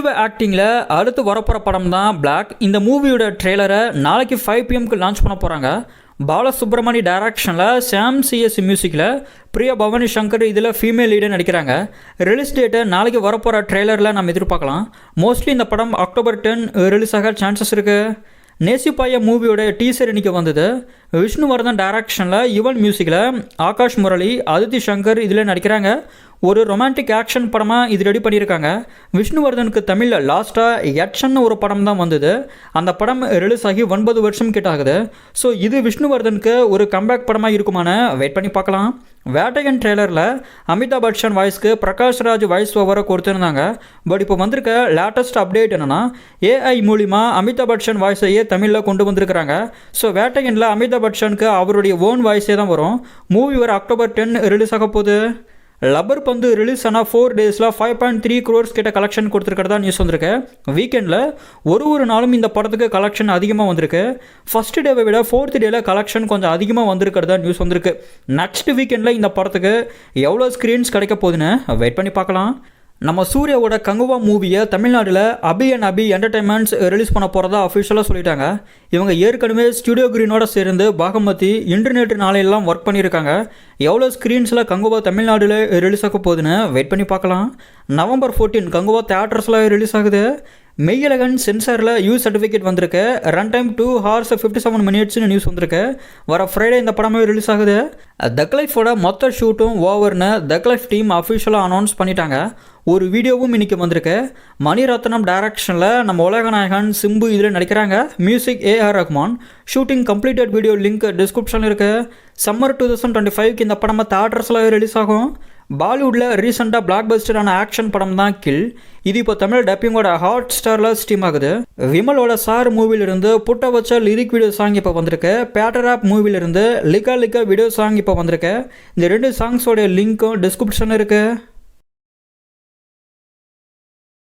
விஷ்ணுவை ஆக்டிங்கில் அடுத்து வரப்போகிற படம் தான் பிளாக். இந்த மூவியோட ட்ரெய்லரை நாளைக்கு 5 PM லான்ச் பண்ண போகிறாங்க. பாலசுப்ரமணி டைரக்ஷனில் சாம் சிஎஸ் மியூசிக்கில் பிரியா பவானி சங்கர் இதில் ஃபீமேல் லீடை நடிக்கிறாங்க. ரிலீஸ் டேட்டை நாளைக்கு வரப்போகிற ட்ரெய்லரில் நம்ம எதிர்பார்க்கலாம். மோஸ்ட்லி இந்த படம் October 10 ரிலீஸ் ஆக சான்சஸ் இருக்குது. நேசிப்பாய மூவியோட டீசர் இன்னைக்கு வந்தது. விஷ்ணுவர்தன் டைரக்ஷனில் யுவன் மியூசிக்கில் ஆகாஷ் முரளி, அதித்தி சங்கர் இதில் நடிக்கிறாங்க. ஒரு ரொமான்டிக் ஆக்ஷன் படமாக இது ரெடி பண்ணியிருக்காங்க. விஷ்ணுவர்தனுக்கு தமிழில் லாஸ்ட்டாக யட்சன் ஒரு படம் தான் வந்தது. அந்த படம் ரிலீஸ் ஆகி 9 வருஷம் கிட்ட ஆகுது. ஸோ இது விஷ்ணுவர்தனுக்கு ஒரு கம்பேக் படமாக இருக்குமான்னு வெயிட் பண்ணி பார்க்கலாம். வேட்டையன் ட்ரெய்லரில் அமிதாப் பச்சன் வாய்ஸ்க்கு பிரகாஷ் ராஜ் வாய்ஸ் ஓவரை கொடுத்துருந்தாங்க. பட் இப்போ வந்திருக்க லேட்டஸ்ட் அப்டேட் என்னென்னா ஏஐ மூலிமா அமிதாப் பச்சன் வாய்ஸையே தமிழில் கொண்டு வந்திருக்கிறாங்க. ஸோ வேட்டையனில் அமிதாப் பச்சனுக்கு அவருடைய ஓன் வாய்ஸே தான் வரும். மூவி வர October 10 ரிலீஸ் ஆக போகுது. லப்பர் பந்து ரிலீஸ் ஆனால் 4 டேஸில் 5.3 crores கிட்ட கலெக்ஷன் கொடுத்துருக்கிறதா நியூஸ் வந்திருக்கு. வீக்கெண்டில் ஒரு நாளும் இந்த படத்துக்கு கலெக்ஷன் அதிகமாக வந்திருக்கு. ஃபர்ஸ்ட் டேவை விட 4th டேல கலெக்ஷன் கொஞ்சம் அதிகமாக வந்திருக்கிறதா நியூஸ் வந்திருக்கு. நெக்ஸ்ட் வீக்கெண்டில் இந்த படத்துக்கு எவ்வளோ ஸ்க்ரீன்ஸ் கிடைக்க போகுதுன்னு வெயிட் பண்ணி பார்க்கலாம். நம்ம சூர்யாவோட கங்குவா மூவியை தமிழ்நாட்டில் அபி அண்ட் அபி என்டர்டைன்மெண்ட்ஸ் ரிலீஸ் பண்ண போகிறதா அஃபிஷியலாக சொல்லிட்டாங்க. இவங்க ஏற்கனவே ஸ்டுடியோ கிரீனோட சேர்ந்து பாகமதி இன்டர்நெட் நாளையெல்லாம் ஒர்க் பண்ணியிருக்காங்க. எவ்வளோ ஸ்க்ரீன்ஸில் கங்குவா தமிழ்நாட்டில் ரிலீஸ் ஆக போகுதுன்னு வெயிட் பண்ணி பார்க்கலாம். November 14 கங்குவா தியேட்டர்ஸில் ரிலீஸ் ஆகுது. மெய்யழகன் சென்சாரில் யூ சர்டிஃபிகேட் வந்திருக்கு. Run time 2 hours 57 minutes news வந்திருக்கு. வர ஃப்ரைடே இந்த படமே ரிலீஸ் ஆகுது. தக் லைஃபோட மொத்த ஷூட்டும் ஓவர்னு தக் லைஃப் டீம் அஃபிஷியலாக அனௌன்ஸ் பண்ணிட்டாங்க. ஒரு வீடியோவும் இன்றைக்கி வந்திருக்கு. மணிரத்னம் டைரக்ஷனில் நம்ம உலகநாயகன் சிம்பு இதில் நடிக்கிறாங்க. Music AR Rahman. Shooting completed video link டிஸ்கிரிப்ஷனில் இருக்குது. சம்மர் 2025 இந்த படம் தியேட்டர்ஸில் ரிலீஸ் ஆகும். பாலிவுட்டில் ரீசெண்டாக பிளாக் பஸ்டரான ஆக்ஷன் படம் தான் கில். இது இப்போ தமிழ் டப்பிங்கோட ஹாட் ஸ்டாரில் ஸ்ட்ரீம் ஆகுது. விமலோட சார் மூவிலிருந்து புட்ட வச்ச லிரிக் வீடியோ சாங் இப்போ வந்திருக்கு. பேட்டராப் மூவிலிருந்து லிக்கா லிக்கா வீடியோ சாங் இப்போ வந்திருக்கு. இந்த 2 சாங்ஸோடைய லிங்க்கும் டிஸ்கிரிப்ஷனில் இருக்குது.